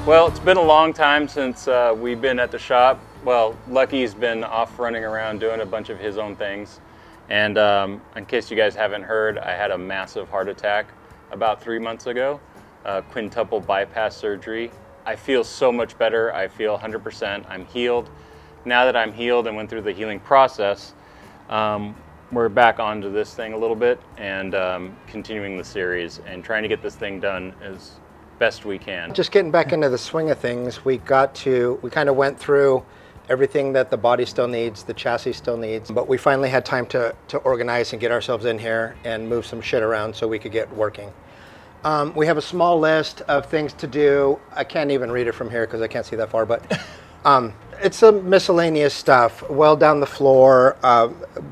Well, it's been a long time since we've been at the shop. Well, Lucky's been off running around doing a bunch of his own things. And in case you guys haven't heard, I had a massive heart attack about 3 months ago, quintuple bypass surgery. I feel so much better. I feel 100%. I'm healed. Now that I'm healed and went through the healing process, we're back onto this thing a little bit and continuing the series and trying to get this thing done as best we can. Just getting back into the swing of things, we kind of went through everything that the body still needs, the chassis still needs, but we finally had time to organize and get ourselves in here and move some shit around so we could get working. We have a small list of things to do. I can't even read it from here because I can't see that far, but it's some miscellaneous stuff. Weld down the floor,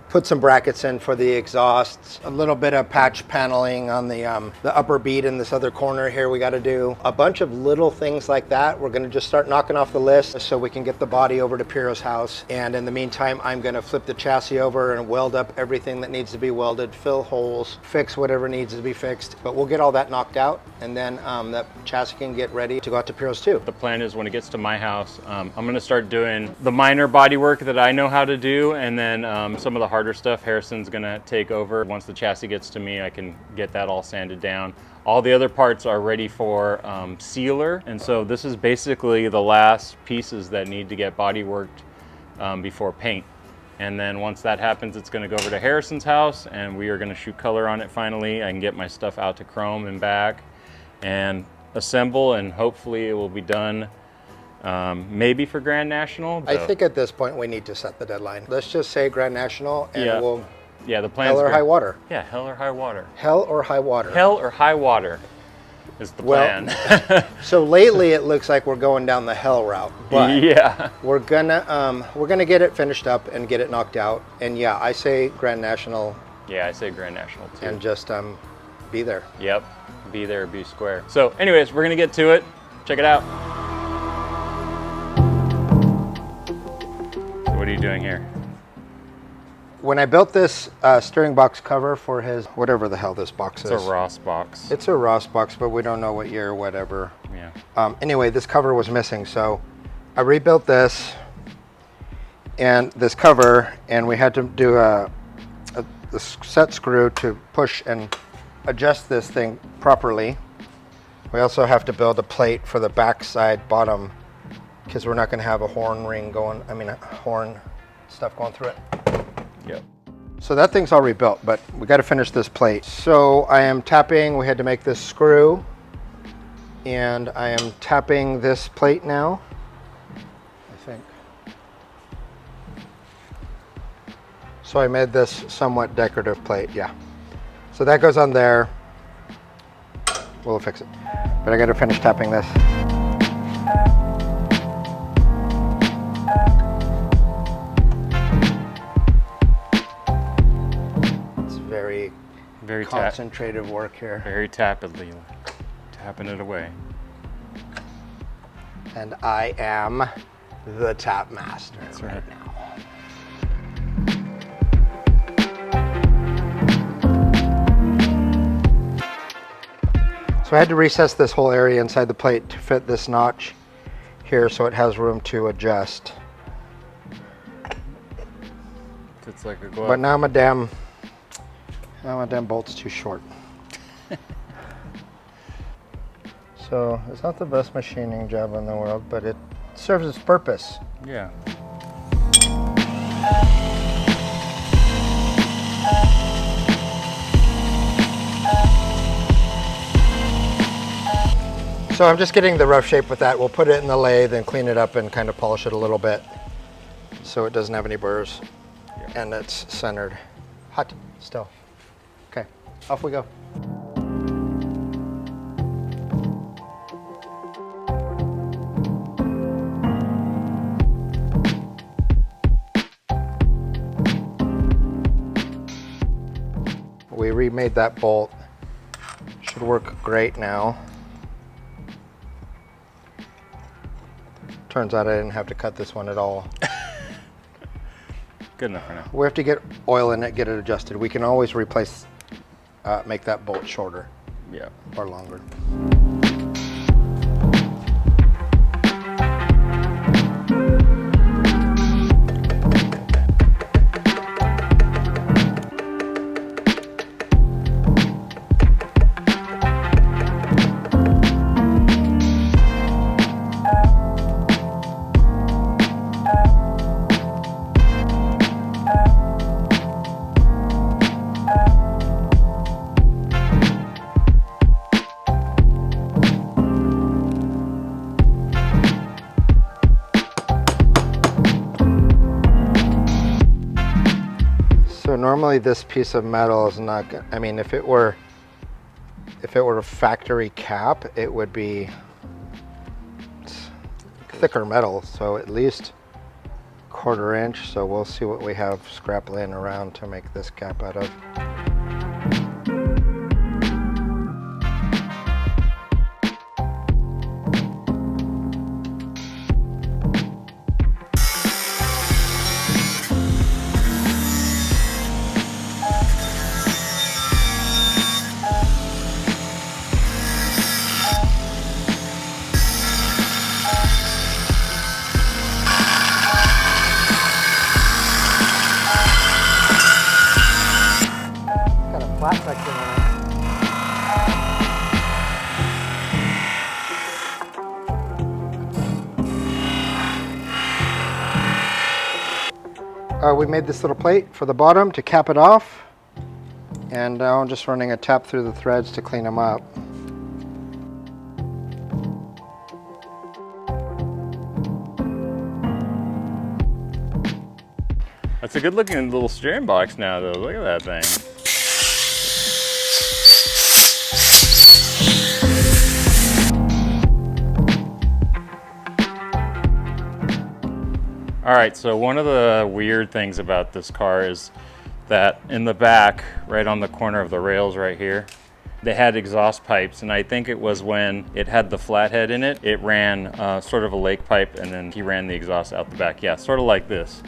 put some brackets in for the exhausts, a little bit of patch paneling on the upper bead in this other corner here we got to do. A bunch of little things like that. We're going to just start knocking off the list so we can get the body over to Piro's house. And in the meantime, I'm going to flip the chassis over and weld up everything that needs to be welded, fill holes, fix whatever needs to be fixed. But we'll get all that knocked out, and then that chassis can get ready to go out to Piro's too. The plan is when it gets to my house, I'm going to start doing the minor body work that I know how to do, and then some of the harder stuff Harrison's going to take over. Once the chassis gets to me, I can get that all sanded down. All the other parts are ready for sealer, and so this is basically the last pieces that need to get body worked before paint. And then once that happens, it's going to go over to Harrison's house, and we are going to shoot color on it finally. I can get my stuff out to chrome and back and assemble, and hopefully it will be done maybe for Grand National. I think at this point we need to set the deadline. Let's just say Grand National, and we'll... Yeah, the plan. Hell or high water. Yeah, hell or high water. Hell or high water. Hell or high water is the plan. So lately it looks like we're going down the hell route, but yeah, we're gonna get it finished up and get it knocked out. And yeah, I say Grand National. Yeah, I say Grand National too. And just be there. Yep, be there, be square. So, anyways, we're gonna get to it. Check it out. So what are you doing here? When I built this steering box cover for his, whatever the hell this box is. It's a Ross box. It's a Ross box, but we don't know what year or whatever. Yeah. Anyway, this cover was missing, so I rebuilt this and this cover, and we had to do a set screw to push and adjust this thing properly. We also have to build a plate for the backside bottom because we're not going to have a horn ring going, horn stuff going through it. Yep. So that thing's all rebuilt, but we got to finish this plate. So I am tapping, we had to make this screw, and I am tapping this plate now, I think. So I made this somewhat decorative plate, yeah. So that goes on there. We'll fix it. But I got to finish tapping this. Very concentrated work here. Very tapping it away. And I am the tap master. That's right. Now. So I had to recess this whole area inside the plate to fit this notch here so it has room to adjust. It's like a glove. But now my damn bolt's too short. So it's not the best machining job in the world, but it serves its purpose. Yeah. So I'm just getting the rough shape with that. We'll put it in the lathe and clean it up and kind of polish it a little bit so it doesn't have any burrs. Yeah. And it's centered. Hot still. Okay, off we go. We remade that bolt. Should work great now. Turns out I didn't have to cut this one at all. Good enough for now. We have to get oil in it, get it adjusted. We can always replace, make that bolt shorter. Yeah. Or longer. normally this piece of metal is not good. I mean, if it were a factory cap, it would be thicker metal, so at least 1/4 inch. So we'll see what we have scrap laying around to make this cap out of. Flat section on it. We made this little plate for the bottom to cap it off, and now I'm just running a tap through the threads to clean them up. That's a good looking little steering box now though. Look at that thing. All right, so one of the weird things about this car is that in the back, right on the corner of the rails right here, they had exhaust pipes, and I think it was when it had the flathead in it, it ran sort of a lake pipe, and then he ran the exhaust out the back. Yeah, sort of like this,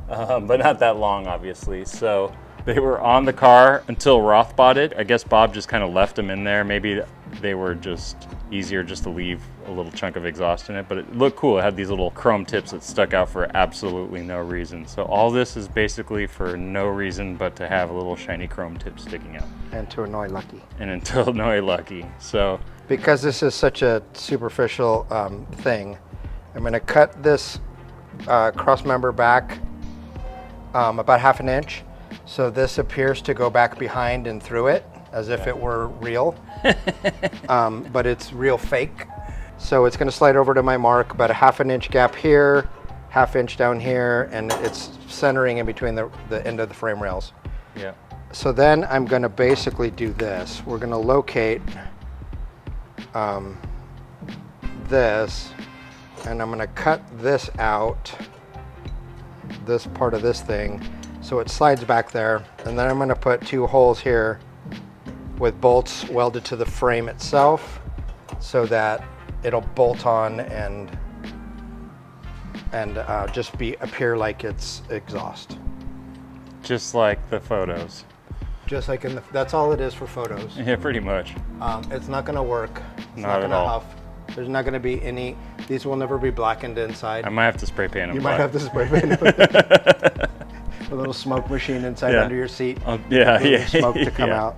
but not that long, obviously. So they were on the car until Roth bought it. I guess Bob just kind of left them in there. Maybe they were just easier just to leave a little chunk of exhaust in it, but it looked cool. It had these little chrome tips that stuck out for absolutely no reason. So all this is basically for no reason but to have a little shiny chrome tip sticking out. And to annoy Lucky. And until annoy Lucky. So because this is such a superficial thing, I'm going to cut this cross member back about 1/2 inch. So this appears to go back behind and through it as if it were real, but it's real fake. So it's going to slide over to my mark, about a 1/2 inch gap here, 1/2 inch down here, and it's centering in between the end of the frame rails. yeah. So then I'm going to basically do this. We're going to locate this, and I'm going to cut this out, this part of this thing, so it slides back there, and then I'm going to put 2 holes here with bolts welded to the frame itself so that it'll bolt on and just appear like it's exhaust. Just like the photos. Just like that's all it is for photos. Yeah, pretty much. It's not going to work. It's Not not at going to all. huff. There's not going to be any. These will never be blackened inside. I might have to spray paint them. You might have to spray paint them. A little smoke machine inside under your seat. Yeah, for the yeah. Smoke to come Yeah. out.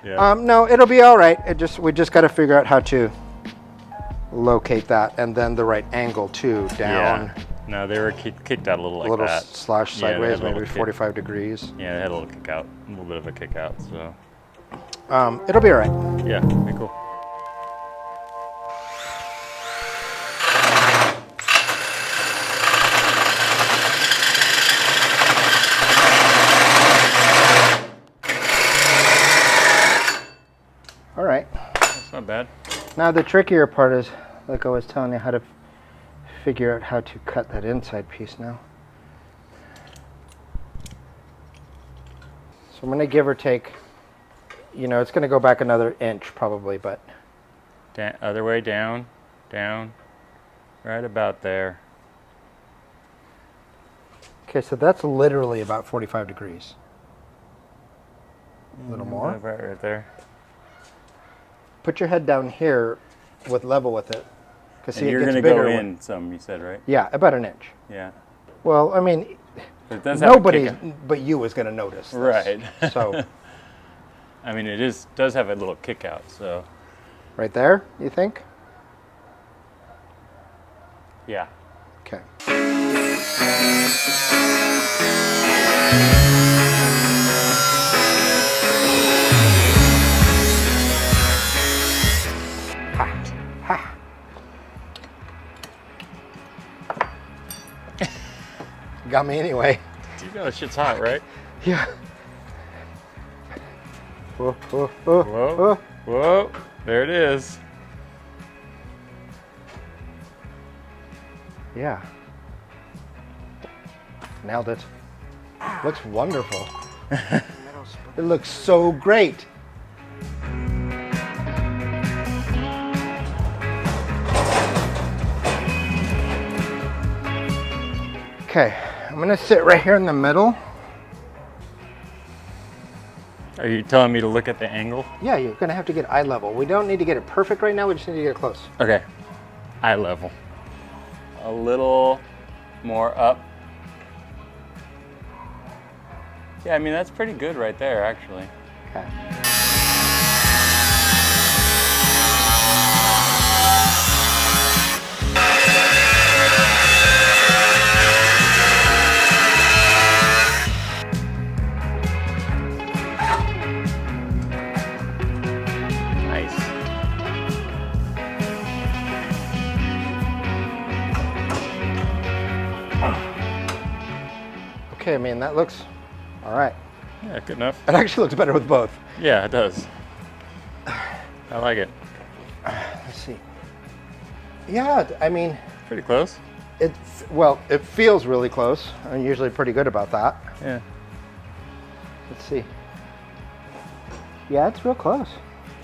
Yeah. No, it'll be all right. We just got to figure out how to locate that, and then the right angle too, down. Yeah. No, they were kicked out a little like a little that. slash Yeah, they sideways, had a little maybe kick. 45 degrees. Yeah, they had a little kick out, a little bit of a kick out. So It'll be all right. yeah, pretty cool. All right. That's not bad. Now the trickier part is, like I was telling you, how to figure out how to cut that inside piece now. So I'm going to give or take, it's going to go back another inch probably, but Other way down, down, right about there. okay, so that's literally about 45 degrees. A little more. Right there. Put your head down here level with it. Because And see, you're it going gets to bigger. go in some, you said, right? Yeah, about an inch. Yeah. Well, I mean, But it does have a nobody kick out. but you is going to notice this. Right. So, I mean, does have a little kick out, so right there, you think? yeah. Okay. Got me anyway. You know, this shit's hot, right? Yeah. Whoa, whoa, whoa, Whoa, whoa, there it is. Yeah. Nailed it. Looks wonderful. It looks so great. Okay, I'm gonna sit right here in the middle. Are you telling me to look at the angle? Yeah, you're gonna have to get eye level. We don't need to get it perfect right now, we just need to get it close. Okay, eye level. A little more up. Yeah, I mean, that's pretty good right there, actually. Okay. Nice. Okay, I mean, that looks all right. Yeah, good enough. It actually looks better with both. Yeah, it does. I like it. Let's see. Yeah, I mean, Pretty close. it feels really close. I'm usually pretty good about that. Yeah. Let's see. Yeah, it's real close.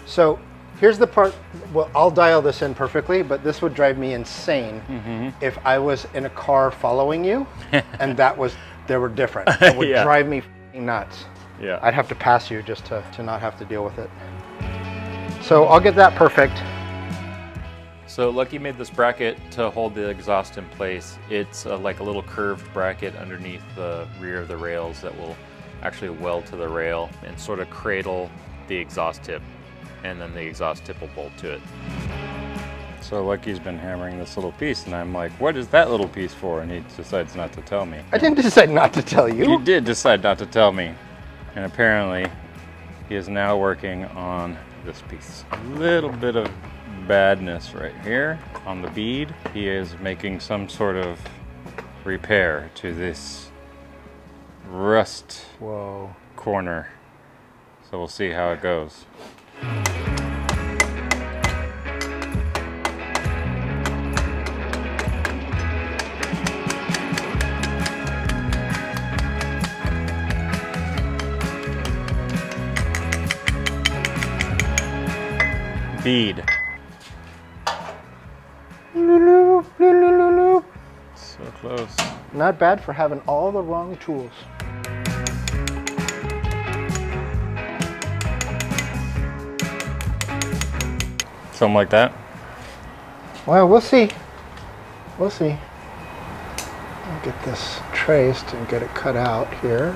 So here's the part, well, I'll dial this in perfectly, but this would drive me insane if I was in a car following you and they were different. It would Yeah. drive me f***ing nuts. Yeah. I'd have to pass you just to not have to deal with it. So I'll get that perfect. So Lucky made this bracket to hold the exhaust in place. It's like a little curved bracket underneath the rear of the rails that will actually weld to the rail and sort of cradle the exhaust tip, and then the exhaust tip will bolt to it. So Lucky's been hammering this little piece, and I'm like, what is that little piece for? And he decides not to tell me. I didn't decide not to tell you. He did decide not to tell me. And apparently, he is now working on this piece. A little bit of badness right here on the bead. He is making some sort of repair to this rust Whoa. corner. So we'll see how it goes. Bead. So close. Not bad for having all the wrong tools. Something like that. Well, we'll see. We'll see. I'll get this traced and get it cut out here.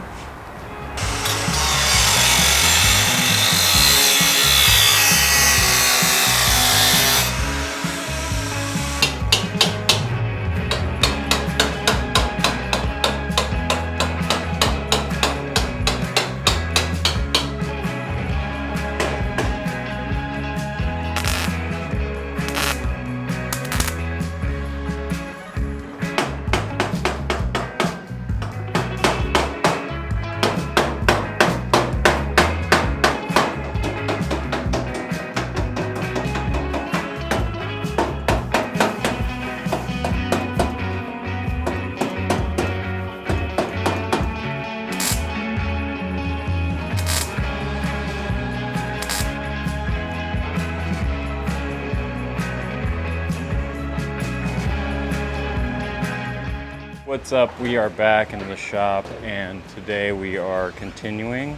What's up? We are back in the shop, and today we are continuing.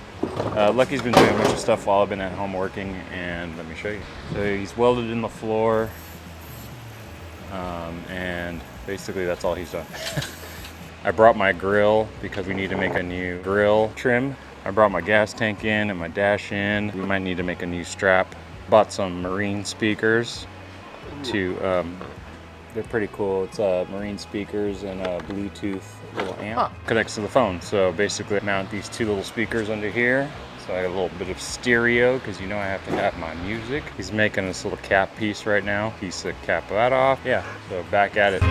Lucky's been doing a bunch of stuff while I've been at home working, and let me show you. So he's welded in the floor, and basically that's all he's done. I brought my grill because we need to make a new grill trim. I brought my gas tank in and my dash in. We might need to make a new strap. Bought some marine speakers to they're pretty cool. It's marine speakers and a Bluetooth little amp. Connects to the phone. So basically I mount these two little speakers under here. So I got a little bit of stereo because you know I have to have my music. He's making this little cap piece right now. Piece to cap that off. Yeah, so back at it.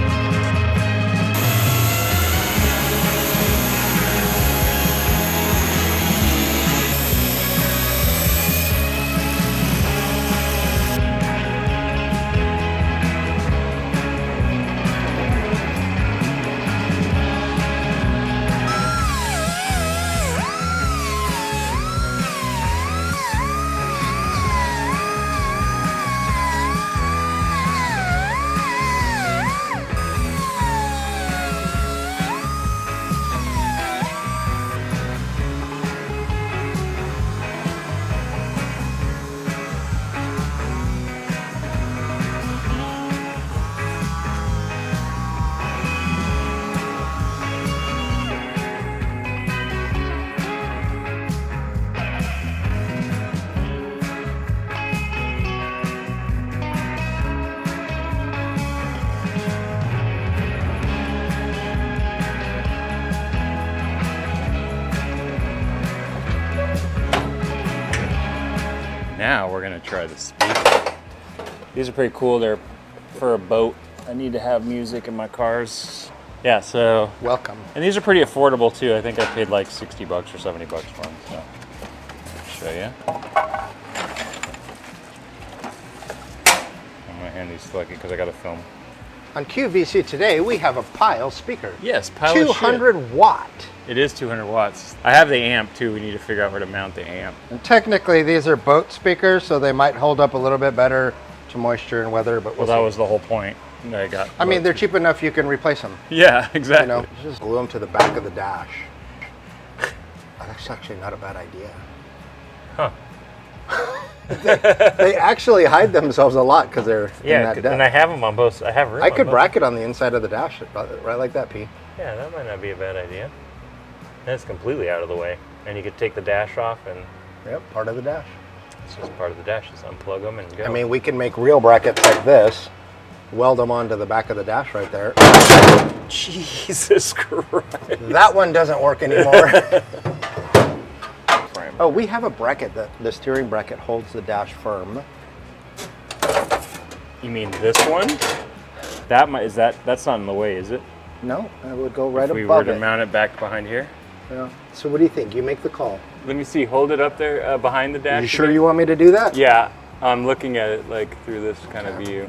now we're gonna try the speaker. These are pretty cool. They're for a boat. I need to have music in my cars. Yeah, so. Welcome. And these are pretty affordable too. I think I paid like 60 bucks or 70 bucks for them, so. I'll show you. I'm gonna hand these to Lucky because I gotta film. On QVC today, we have a Pile speaker. Yes, Pile of shit. 200 watt. It is 200 watts. I have the amp too. We need to figure out where to mount the amp. And technically, these are boat speakers, so they might hold up a little bit better to moisture and weather. But Well, that was the whole point. I got. I mean, they're cheap enough you can replace them. Yeah, exactly. You know, just glue them to the back of the dash. That's actually not a bad idea. Huh. They actually hide themselves a lot because they're in that depth. and I have them on both. I have room. I on could both. bracket on the inside of the dash, right like that, P. Yeah, that might not be a bad idea. That's completely out of the way, and you could take the dash off, and Yep, part of the dash. it's just part of the dash. Just unplug them and go. I mean, we can make real brackets like this, weld them onto the back of the dash right there. Jesus Christ! That one doesn't work anymore. Oh, we have a bracket that the steering bracket holds the dash firm. You mean this one? That's not in the way, is it? No, it would go right If we were above to it. mount it back behind here. Yeah. So what do you think? You make the call. Let me see. Hold it up there behind the dash. You sure you want me to do that? Yeah, I'm looking at it like through this kind of view.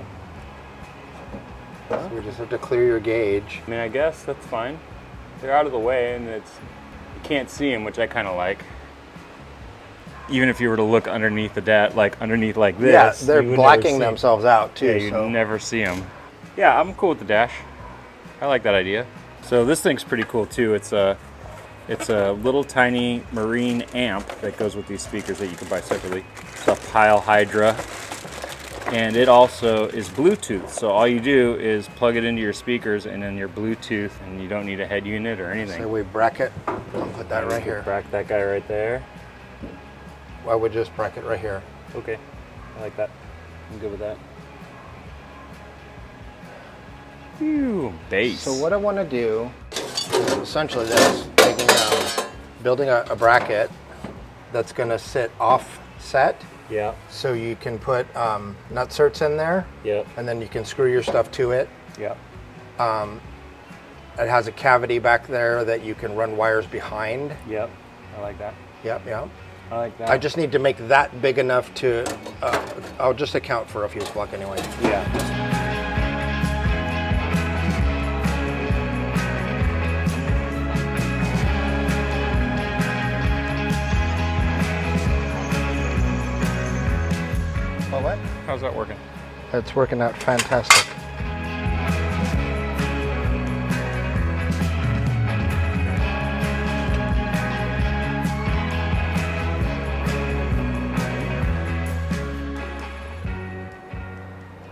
So we just have to clear your gauge. I mean, I guess that's fine. They're out of the way, and you can't see them, which I kind of like. Even if you were to look underneath the underneath like this, Yeah, they're you would blacking never see 'em. themselves out too. Yeah, you'd so. never see them. Yeah, I'm cool with the dash. I like that idea. So this thing's pretty cool too. It's a little tiny marine amp that goes with these speakers that you can buy separately. It's a Pile Hydra, and it also is Bluetooth. So all you do is plug it into your speakers and then your Bluetooth, and you don't need a head unit or anything. So we bracket. I'll put that right here. Bracket that guy right there. I would just bracket right here. Okay, I like that. I'm good with that. Phew, bass. So what I want to do is essentially this, building a bracket that's going to sit offset. Yeah. So you can put nutserts in there. Yep. And then you can screw your stuff to it. Yep. It has a cavity back there that you can run wires behind. Yep. I like that. Yep, yep. I like that. I just need to make that big enough to, I'll just account for a fuse block anyway. Yeah. Well, what? How's that working? It's working out fantastic.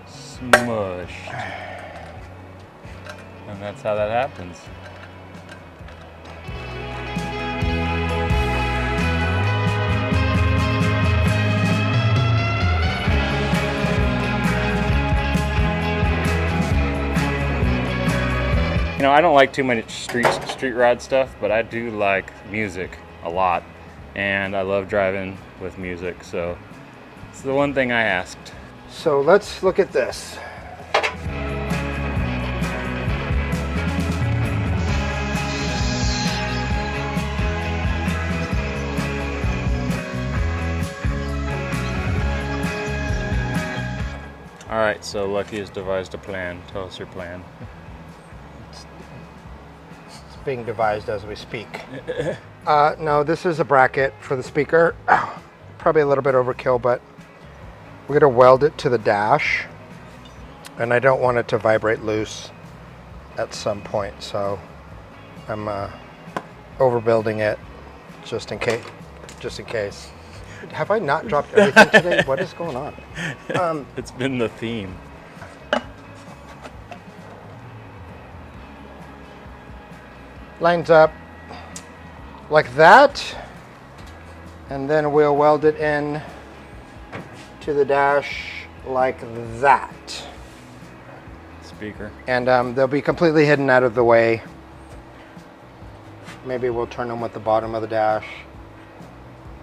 Smushed. And that's how that happens. You know, I don't like too much street ride stuff, but I do like music a lot, and I love driving with music, so it's the one thing I asked. So let's look at this. All right, so Lucky has devised a plan. Tell us your plan. It's being devised as we speak. No, this is a bracket for the speaker. Probably a little bit overkill, but we're going to weld it to the dash. And I don't want it to vibrate loose at some point, so I'm overbuilding it just in case. Have I not dropped everything today? What is going on? It's been the theme. Lines up like that, and then we'll weld it in to the dash like that. Speaker. And they'll be completely hidden out of the way. Maybe we'll turn them with the bottom of the dash.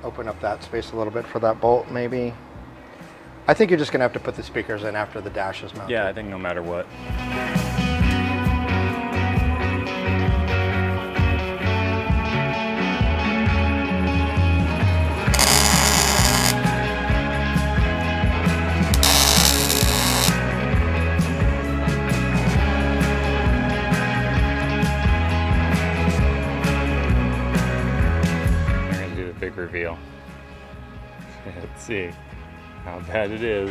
Open up that space a little bit for that bolt, maybe. I think you're just gonna have to put the speakers in after the dash is mounted. Yeah, I think no matter what. We're gonna do the big reveal. Let's see how bad it is.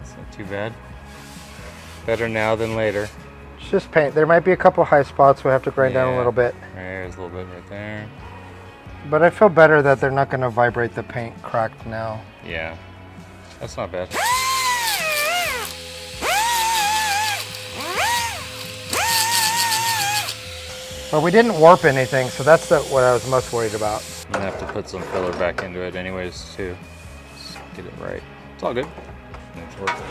It's not too bad. Better now than later. It's just paint. There might be a couple high spots we'll have to grind down a little bit. There's a little bit right there. But I feel better that they're not going to vibrate the paint cracked now. Yeah, that's not bad. But we didn't warp anything, so that's what I was most worried about. I'm gonna have to put some filler back into it anyways too. Just get it right. It's all good. It's working.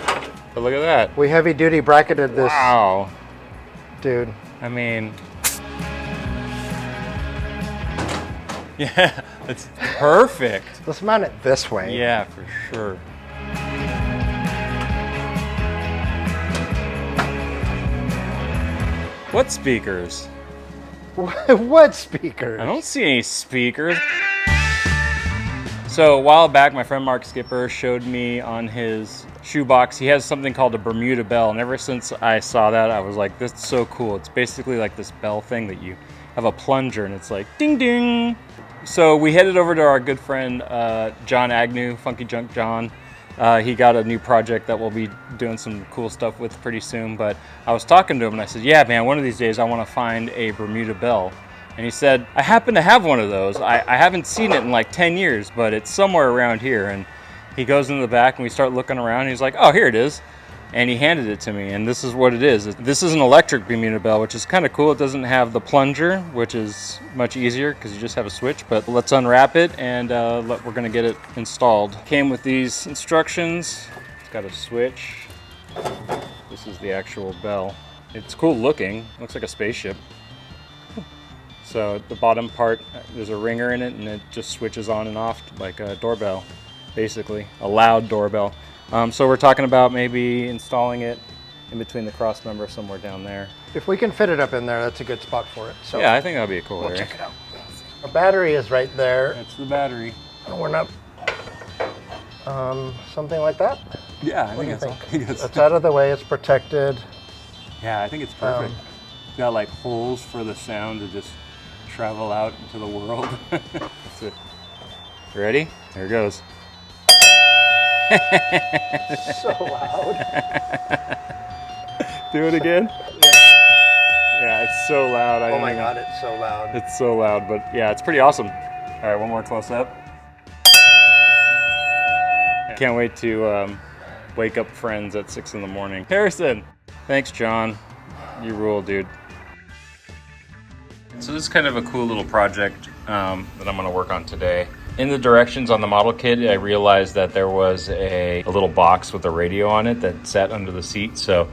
But look at that. We heavy duty bracketed this. Wow. Dude. I mean, yeah, it's perfect. Let's mount it this way. Yeah, for sure. What speakers? What speakers? I don't see any speakers. So a while back, my friend Mark Skipper showed me on his shoebox, he has something called a Bermuda bell. And ever since I saw that, I was like, this is so cool. It's basically like this bell thing that you have a plunger and it's like ding ding. So we headed over to our good friend, John Agnew, Funky Junk John. He got a new project that we'll be doing some cool stuff with pretty soon. But I was talking to him and I said, yeah, man, one of these days I want to find a Bermuda bell. And he said, I happen to have one of those. I haven't seen it in like 10 years, but it's somewhere around here. And he goes into the back and we start looking around. And he's like, oh, here it is. And he handed it to me. And this is what it is. This is an electric Bermuda bell, which is kind of cool. It doesn't have the plunger, which is much easier because you just have a switch. But let's unwrap it and we're going to get it installed. Came with these instructions. It's got a switch. This is the actual bell. It's cool looking. Looks like a spaceship. So at the bottom part, there's a ringer in it, and it just switches on and off like a doorbell, basically, a loud doorbell. So we're talking about maybe installing it in between the cross member somewhere down there. If we can fit it up in there, that's a good spot for it. So yeah, I think that'd be a cool area. Check it out. Our battery is right there. That's the battery. Oh, we're not. Something like that? Yeah, I What do you think think? that's It's out of the way. It's protected. Yeah, I think it's perfect. It's got like holes for the sound to just travel out into the world. That's it. You ready? Here it goes. So loud. Do it again? Yeah, it's so loud. Oh my God, it's so loud. It's so loud, but yeah, it's pretty awesome. All right, one more close up. Can't wait to wake up friends at 6 in the morning. Harrison! Thanks, John. You rule, dude. So this is kind of a cool little project that I'm going to work on today. In the directions on the model kit, I realized that there was a little box with a radio on it that sat under the seat. So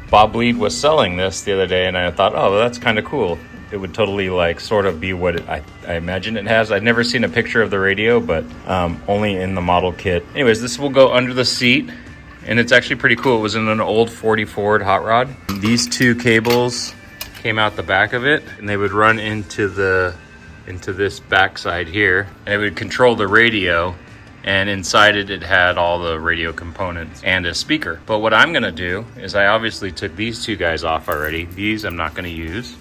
Bob Bleed was selling this the other day, and I thought, oh, that's kind of cool. It would totally like sort of be what I imagine it has. I'd never seen a picture of the radio, but only in the model kit. Anyways, this will go under the seat, and it's actually pretty cool. It was in an old 40 Ford hot rod. These two cables came out the back of it, and they would run into this backside here, and it would control the radio, and inside it had all the radio components and a speaker. But what I'm gonna do is I obviously took these two guys off already. These I'm not gonna use.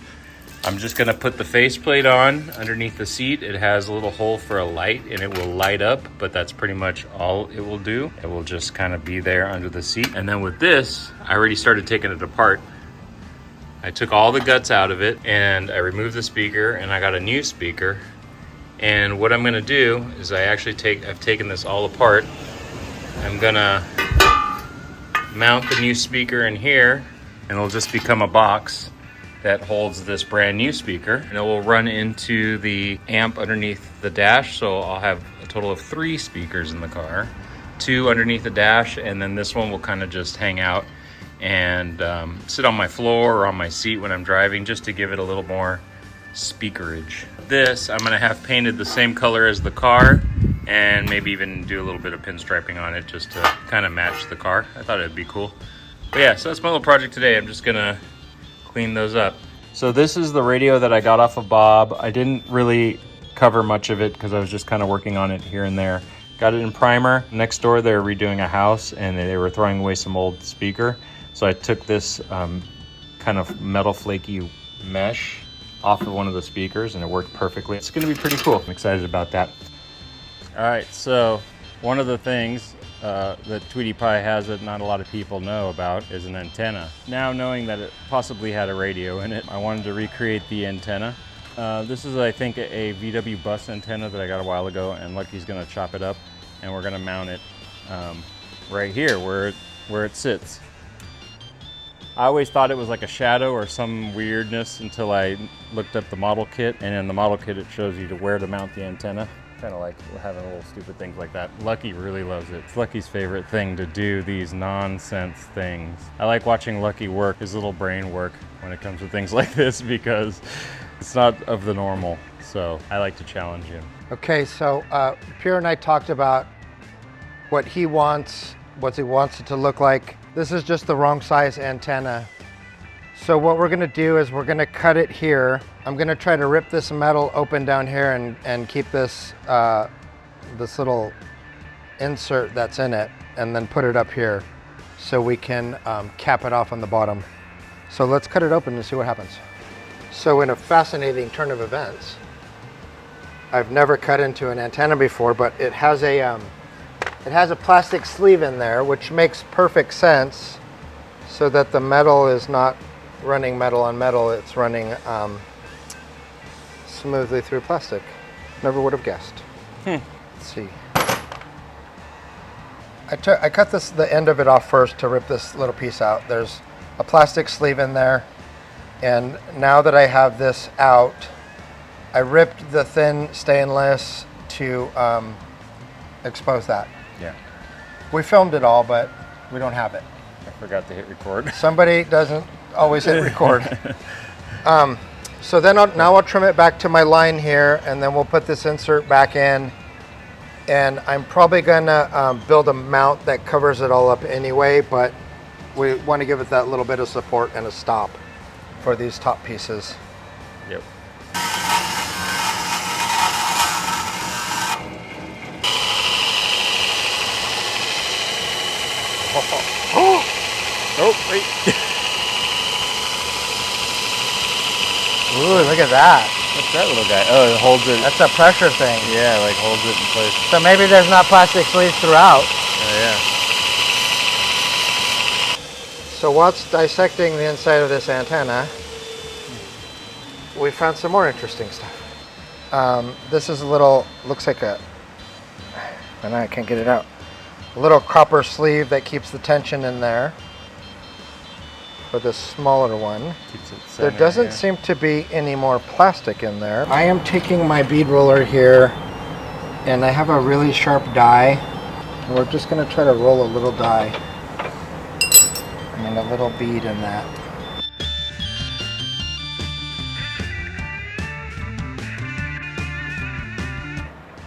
I'm just gonna put the faceplate on underneath the seat. It has a little hole for a light and it will light up, but that's pretty much all it will do. It will just kind of be there under the seat. And then with this, I already started taking it apart. I took all the guts out of it and I removed the speaker and I got a new speaker. And what I'm gonna do is I've taken this all apart. I'm gonna mount the new speaker in here and it'll just become a box that holds this brand new speaker, and it will run into the amp underneath the dash. So I'll have a total of 3 speakers in the car, 2 underneath the dash, and then this one will kind of just hang out and sit on my floor or on my seat when I'm driving, just to give it a little more speakerage. This I'm gonna have painted the same color as the car, and maybe even do a little bit of pinstriping on it just to kind of match the car. I thought it'd be cool. But yeah, so that's my little project today. I'm just gonna clean those up. So this is the radio that I got off of Bob. I didn't really cover much of it because I was just kind of working on it here and there. Got it in primer. Next door they're redoing a house and they were throwing away some old speaker. So I took this kind of metal flaky mesh off of one of the speakers and it worked perfectly. It's gonna be pretty cool. I'm excited about that. All right, so one of the things that Tweedy Pie has that not a lot of people know about is an antenna. Now knowing that it possibly had a radio in it, I wanted to recreate the antenna. This is, I think, a VW bus antenna that I got a while ago, and Lucky's gonna chop it up and we're gonna mount it right here where it sits. I always thought it was like a shadow or some weirdness until I looked up the model kit, and in the model kit it shows you where to mount the antenna. Kind of like having little stupid things like that. Lucky really loves it. It's Lucky's favorite thing to do, these nonsense things. I like watching Lucky work, his little brain work when it comes to things like this because it's not of the normal. So I like to challenge him. Okay, so Pierre and I talked about what he wants it to look like. This is just the wrong size antenna. So what we're gonna do is we're gonna cut it here. I'm gonna try to rip this metal open down here and keep this, this little insert that's in it, and then put it up here so we can cap it off on the bottom. So let's cut it open and see what happens. So in a fascinating turn of events, I've never cut into an antenna before, but it has a plastic sleeve in there, which makes perfect sense so that the metal is not running metal on metal, it's running smoothly through plastic. Never would have guessed. Let's see. I cut the end of it off first to rip this little piece out. There's a plastic sleeve in there, and now that I have this out, I ripped the thin stainless to expose that. Yeah. We filmed it all, but we don't have it. I forgot to hit record. Somebody doesn't always hit record. So then now I'll trim it back to my line here, and then we'll put this insert back in. And I'm probably gonna build a mount that covers it all up anyway, but we want to give it that little bit of support and a stop for these top pieces. Yep. Oh, wait. Ooh, look at that. What's that little guy? Oh, it holds it. That's a pressure thing. Yeah, like holds it in place. So maybe there's not plastic sleeves throughout. Oh, yeah. So whilst dissecting the inside of this antenna, we found some more interesting stuff. This is a little, looks like a, and I can't get it out. A little copper sleeve that keeps the tension in there for the smaller one. Keeps it There centered, doesn't yeah. seem to be any more plastic in there. I am taking my bead roller here, and I have a really sharp die. And we're just going to try to roll a little die and a little bead in that.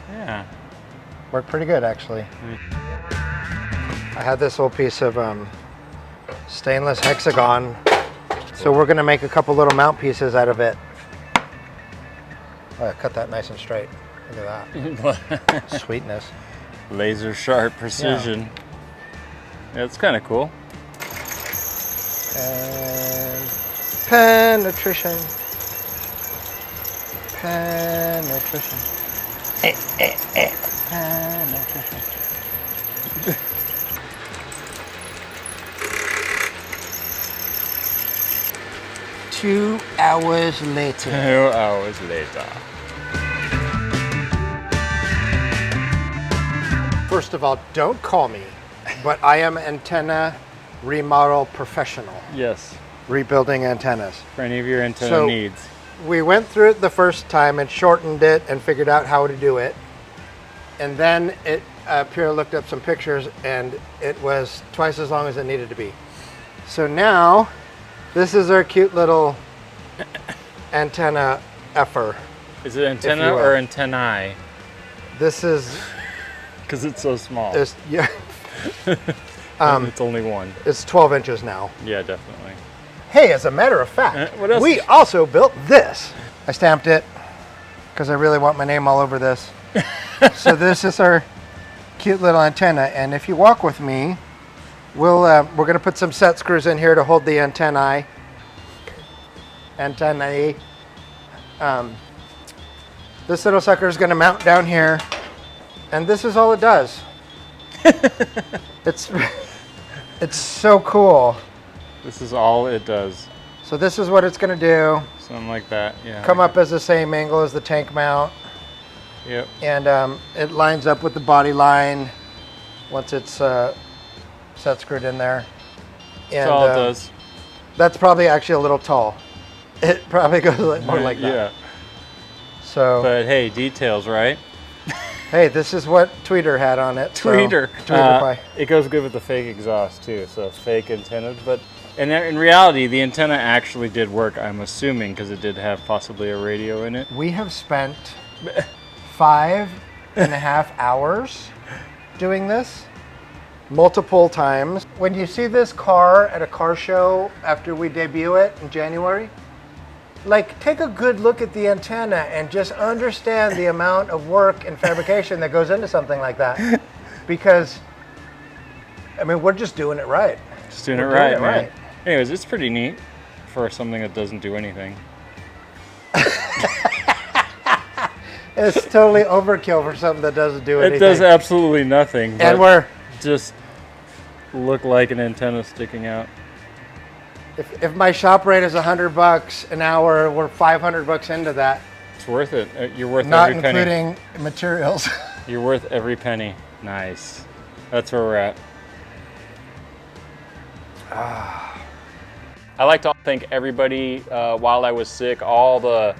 Yeah. Worked pretty good, actually. I had this little piece of stainless hexagon, so we're going to make a couple little mount pieces out of it. Oh, I cut that nice and straight. Look at that. Sweetness. Laser sharp precision. Yeah, it's kind of cool. And penetration. Penetration. Penetration. 2 hours later. 2 hours later. First of all, don't call me, but I am antenna remodel professional. Yes. Rebuilding antennas. For any of your antenna So- needs. We went through it the first time and shortened it and figured out how to do it. And then Pierre looked up some pictures and it was twice as long as it needed to be. So now, this is our cute little antenna effer. Is it you antenna will. or antennae? This is Because it's so small. Yeah. It's only one. It's 12 inches now. Yeah, definitely. Hey, as a matter of fact, what else? we also built this. I stamped it because I really want my name all over this. So this is our cute little antenna, and if you walk with me, we're going to put some set screws in here to hold the antennae. This little sucker is going to mount down here, and this is all it does. It's so cool. This is all it does. So this is what it's going to do. Something like that, yeah. Come up as the same angle as the tank mount. Yep. And it lines up with the body line once it's set screwed in there. And, That's all it does. That's probably actually a little tall. It probably goes more like that. Yeah. So, But hey, details, right? hey, this is what Tweeder had on it. Tweeder. So, Tweedy Pie. It goes good with the fake exhaust too, so fake antennas. But in reality, the antenna actually did work, I'm assuming, because it did have possibly a radio in it. We have spent 5.5 hours doing this multiple times. When you see this car at a car show after we debut it in January, like, take a good look at the antenna and just understand the amount of work and fabrication that goes into something like that. Because, I mean, we're just doing it right. Just doing it right, man. Anyways, it's pretty neat for something that doesn't do anything. It's totally overkill for something that doesn't do anything. It does absolutely nothing. And we're just look like an antenna sticking out. if my shop rate is $100 an hour, we're $500 into that. It's worth it. You're worth Not every penny. including materials. You're worth every penny. Nice. That's where we're at. I like to thank everybody while I was sick, all the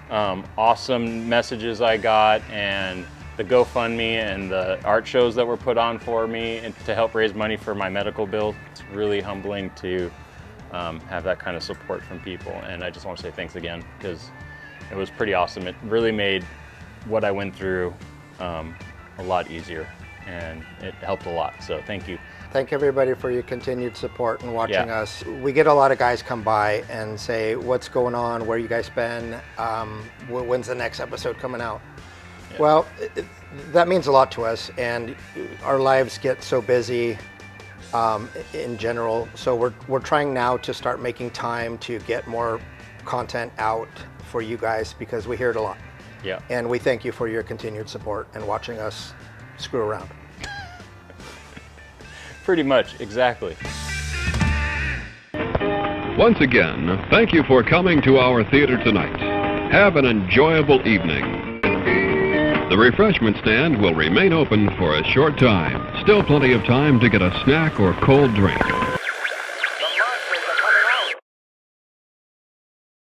awesome messages I got, and the GoFundMe and the art shows that were put on for me and to help raise money for my medical bill. It's really humbling to have that kind of support from people, and I just want to say thanks again, because it was pretty awesome. It really made what I went through a lot easier, and it helped a lot, so thank you. Thank everybody for your continued support and watching us. We get a lot of guys come by and say, what's going on, where you guys been, when's the next episode coming out? Yeah. Well, that means a lot to us, and our lives get so busy in general, so we're trying now to start making time to get more content out for you guys, because we hear it a lot. Yeah. And we thank you for your continued support and watching us screw around. Pretty much, exactly. Once again, thank you for coming to our theater tonight. Have an enjoyable evening. The refreshment stand will remain open for a short time. Still plenty of time to get a snack or cold drink.